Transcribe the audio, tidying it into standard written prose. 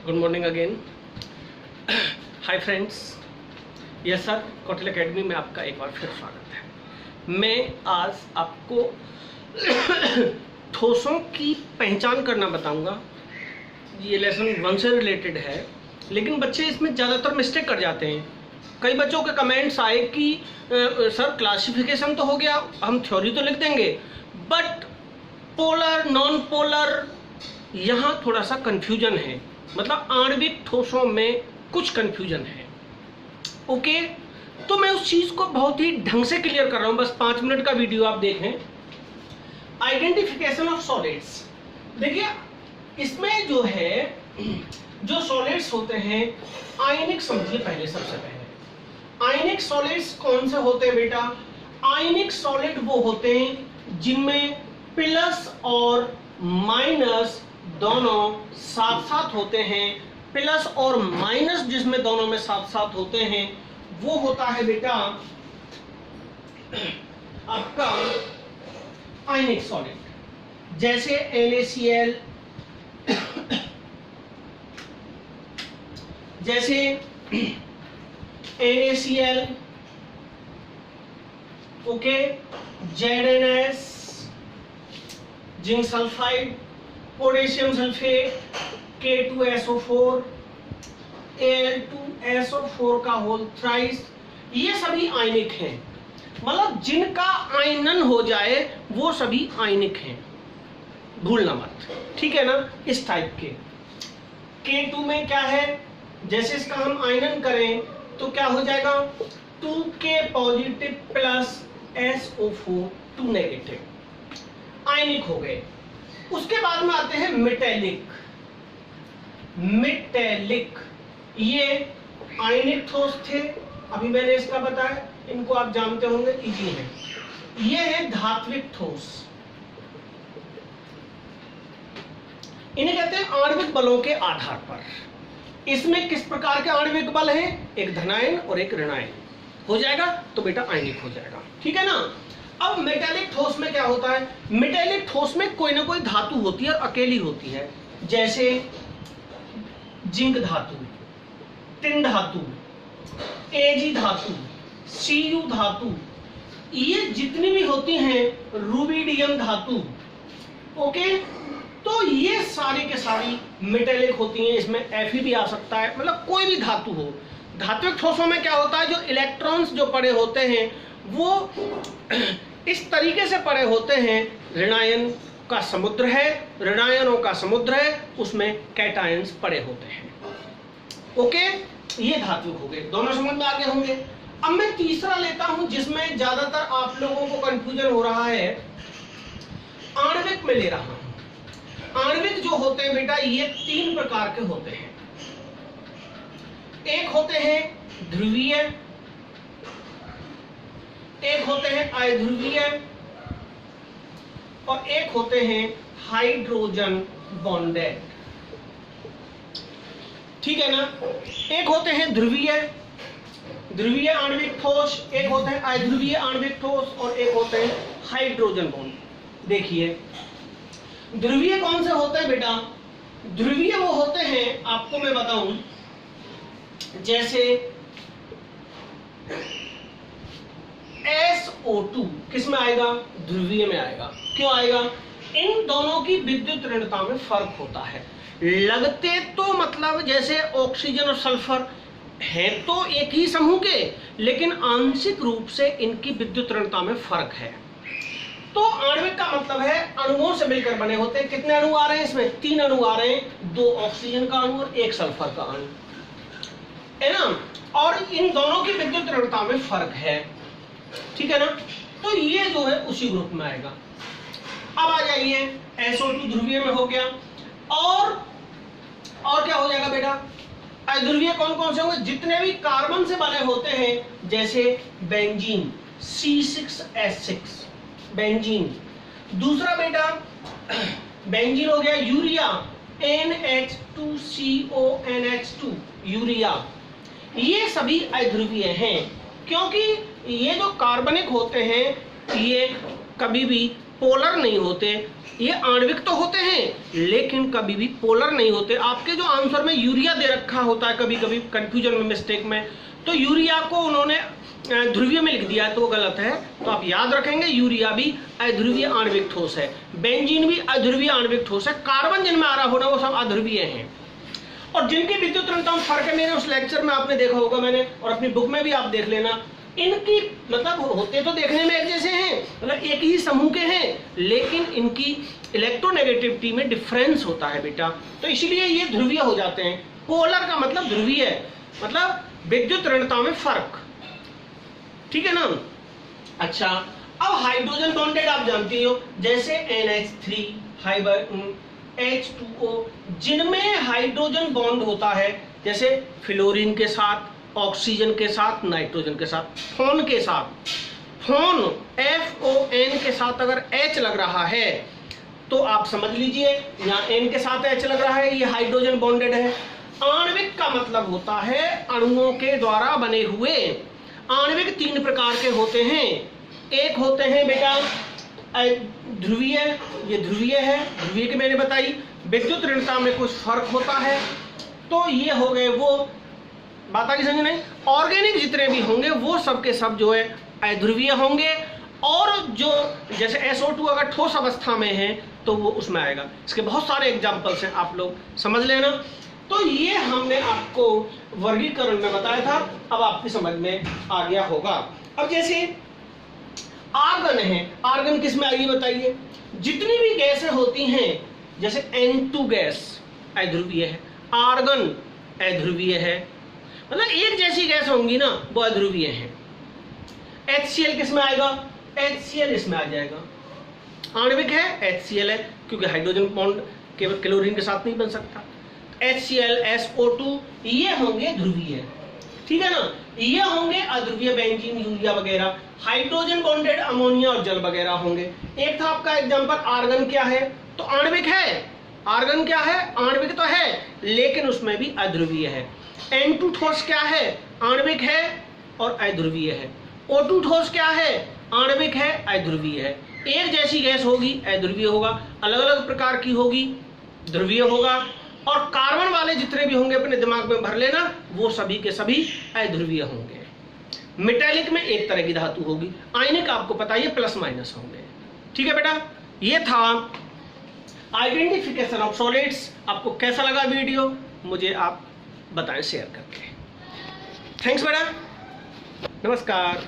Good morning again. Hi friends, yes sir, Kautil academy में आपका एक बार फिर स्वागत है। मैं आज आपको ठोसों की पहचान करना बताऊंगा। ये लेसन 1 से रिलेटेड है, लेकिन बच्चे इसमें ज़्यादातर मिस्टेक कर जाते हैं। कई बच्चों के कमेंट्स आए कि सर क्लासिफिकेशन तो हो गया, हम थ्योरी तो लिख देंगे, बट पोलर नॉन पोलर यहाँ थोड़ा सा कन्फ्यूजन है, मतलब आणविक ठोसों में कुछ कन्फ्यूजन है। ओके, तो मैं उस चीज़ को बहुत ही ढंग से क्लियर कर रहा हूँ। बस 5 मिनट का वीडियो आप देखें। आइडेंटिफिकेशन ऑफ सॉलिड्स, देखिए इसमें जो है, जो सॉलिड्स होते हैं आयनिक, समझिए पहले सबसे पहले आयनिक सॉलिड्स कौन से होते हैं बेटा? आयनिक सॉलिड वो होते हैं जिनमें प्लस और माइनस दोनों साथ साथ होते हैं। प्लस और माइनस जिसमें दोनों में साथ साथ होते हैं वो होता है बेटा आपका आयनिक सॉलिड। जैसे NaCl, जैसे NaCl, okay, ZnS, zinc sulphide, potassium sulphate, K2SO4, Al2SO4 का होल थ्राइस, ये सभी आयनिक हैं। मतलब जिनका आयनन हो जाए वो सभी आयनिक हैं, भूलना मत, ठीक है ना? इस टाइप के K2 में क्या है, जैसे इसका हम आयनन करें तो क्या हो जाएगा? 2K positive plus SO4 2 negative, आयनिक हो गए। उसके बाद में आते हैं मेटेलिक। मेटेलिक ये आयनिक ठोस थे, अभी मैंने इसका बताया, इनको आप जानते होंगे, इजी है। ये है धात्विक ठोस, इन्हें कहते हैं आणविक बलों के आधार पर। इसमें किस प्रकार के आणविक बल हैं? एक धनायन और एक ऋणायन हो जाएगा तो बेटा आयनिक हो जाएगा, ठीक है ना? अब मेटेलिक ठोस में क्या होता है? मेटेलिक ठोस में कोई ना कोई धातु होती है और अकेली होती है, जैसे जिंक धातु, टिन धातु, Ag धातु, Cu धातु, ये जितनी भी होती हैं, रूबिडियम धातु, ओके, तो ये सारी के सारी मेटेलिक होती हैं। इसमें Fe भी आ सकता है, मतलब कोई भी धातु हो। धात्विक ठोसों में क्या होता है? जो इलेक्ट्रॉन्स जो पड़े होते हैं वो इस तरीके से पड़े होते हैं, ऋणायन का समुद्र है, ऋणायनों का समुद्र है, उसमें कैटायंस पड़े होते हैं। ओके, ये धात्विक हो गए, दोनों समझ में आगे होंगे। अब मैं तीसरा लेता हूं जिसमें ज्यादातर आप लोगों को कंफ्यूजन हो रहा है, आणविक में ले रहा हूं। आणविक जो होते हैं बेटा, ये 3 प्रकार के होते हैं। एक होते हैं ध्रुवीय, एक होते हैं अध्रुवीय, और एक होते हैं हाइड्रोजन बॉन्डेड, ठीक है ना? एक होते हैं ध्रुवीय, ध्रुवीय आणविक ठोस, एक होते हैं अध्रुवीय आणविक ठोस, और एक होते हैं हाइड्रोजन बॉन्ड। देखिए ध्रुवीय कौन से होते हैं बेटा? ध्रुवीय वो होते हैं, आपको मैं बताऊं, जैसे SO2 किस में आएगा? ध्रुवीय में आएगा। क्यों आएगा? इन दोनों की विद्युत ऋणता में फर्क होता है। लगते तो मतलब जैसे ऑक्सीजन और सल्फर है तो एक ही समूह के, लेकिन आंशिक रूप से इनकी विद्युत ऋणता में फर्क है। तो आणविक का मतलब है अणुओं से मिलकर बने होते हैं। कितने अणु आ रहे हैं इसमें? 3 अणु आ रहे हैं, 2 ऑक्सीजन का अणु और 1 सल्फर का अणु, है ना? और इन दोनों की विद्युत ऋणता में फर्क है, ठीक है ना? तो ये जो है उसी ग्रुप में आएगा। अब आ जाइए, SO2 ध्रुवीय में हो गया, और क्या हो जाएगा बेटा? अध्रुवीय कौन कौन से होंगे? जितने भी कार्बन से बने होते हैं, जैसे बेंजीन C6H6 बेंजीन। दूसरा बेटा बेंजीन हो गया यूरिया NH2CONH2 यूरिया। ये सभी अध्रुवीय हैं, क्योंकि ये जो कार्बनिक होते हैं ये कभी भी पोलर नहीं होते। ये आणविक तो होते हैं लेकिन कभी भी पोलर नहीं होते। आपके जो आंसर में यूरिया दे रखा होता है कभी कभी कंफ्यूजन में, मिस्टेक में, तो यूरिया को उन्होंने ध्रुवीय में लिख दिया है तो वो गलत है। तो आप याद रखेंगे यूरिया भी अध्रुवीय आणविक ठोस है, बेंजीन भी अध्रुवीय आणविक ठोस है, कार्बन जिनमें आ रहा होना वो सब अध्रुवीय हैं। और जिनकी विद्युत ऋणता में फर्क है, मेरे उस लेक्चर में आपने देखा होगा, मैंने और अपनी बुक में भी आप देख लेना, इनकी मतलब होते तो देखने में एक जैसे हैं, मतलब एक ही समूह के हैं, लेकिन इनकी इलेक्ट्रोनेगेटिविटी में डिफरेंस होता है बेटा, तो इसीलिए ये ध्रुवीय हो जाते हैं। पोलर का मतलब ध्रुवीय, मतलब विद्युत ऋणता में फर्क, ठीक है ना। अच्छा, अब हाइड्रोजन बॉन्डेड आप जानती हो, जैसे NH3 H2O, जिनमें हाइड्रोजन बॉन्ड होता है, जैसे फ्लोरीन के साथ, ऑक्सीजन के साथ, नाइट्रोजन के साथ, फोन के साथ, फोन FON के साथ अगर H लग रहा है तो आप समझ लीजिए यहाँ N के साथ H लग रहा है, ये हाइड्रोजन बॉन्डेड है। आणविक का मतलब होता है अणुओं के द्वारा बने हुए। आणविक 3 प्रकार के होते हैं। एक होते हैं बेटा ध्रुवीय, ये ध्रुवीय है, ध्रुवीय की मैंने बताई, विद्युत ऋणता में कुछ फर्क होता है, तो ये हो गए वो बात आगे समझ नहीं। ऑर्गेनिक जितने भी होंगे वो सब के सब जो है अध्रुवीय होंगे, और जो जैसे SO2 अगर ठोस अवस्था में है तो वो उसमें आएगा। इसके बहुत सारे एग्जाम्पल्स हैं, आप लोग समझ लेना। तो ये हमने आपको वर्गीकरण में बताया था, अब आपकी समझ में आ गया होगा। अब जैसे आर्गन है, आर्गन किस में आएगी बताइए। जितनी भी गैसें होती हैं, जैसे N2 गैस अध्रुवीय है, आर्गन अध्रुवीय है, मतलब एक जैसी गैस होंगी ना वो अध्रुवीय है। HCl किस में आएगा, HCl इसमें आ जाएगा, आणविक है, HCl है, क्योंकि हाइड्रोजन बॉन्ड केवल क्लोरीन के साथ नहीं बन सकता। HCl SO2 ये होंगे ध्रुवीय, ठीक है ना, ये होंगे अध्रुवीय, बेंजीन, यूरिया वगैरह। हाइड्रोजन बॉन्डेड अमोनिया और जल वगैरह होंगे। एक था आपका एग्जांपल आर्गन, क्या है तो आणविक है, आर्गन क्या है आणविक तो है लेकिन उसमें भी अध्रुवीय है। N2 ठोस क्या है, आणविक है और अध्रुवीय है। O2 ठोस क्या है, आणविक है, अध्रुवीय है। एक जैसी गैस होगी अध्रुवीय होगा, अलग अलग प्रकार की होगी ध्रुवीय होगा, और कार्बन वाले जितने भी होंगे अपने दिमाग में भर लेना, वो सभी के सभी अध्रुवीय होंगे। मेटेलिक में एक तरह की धातु होगी, आयनिक आपको पता है प्लस माइनस होंगे, ठीक है बेटा। ये था आइडेंटिफिकेशन ऑफ सॉलिड्स। आपको कैसा लगा वीडियो मुझे आप बताएं शेयर करके। थैंक्स बेटा, नमस्कार।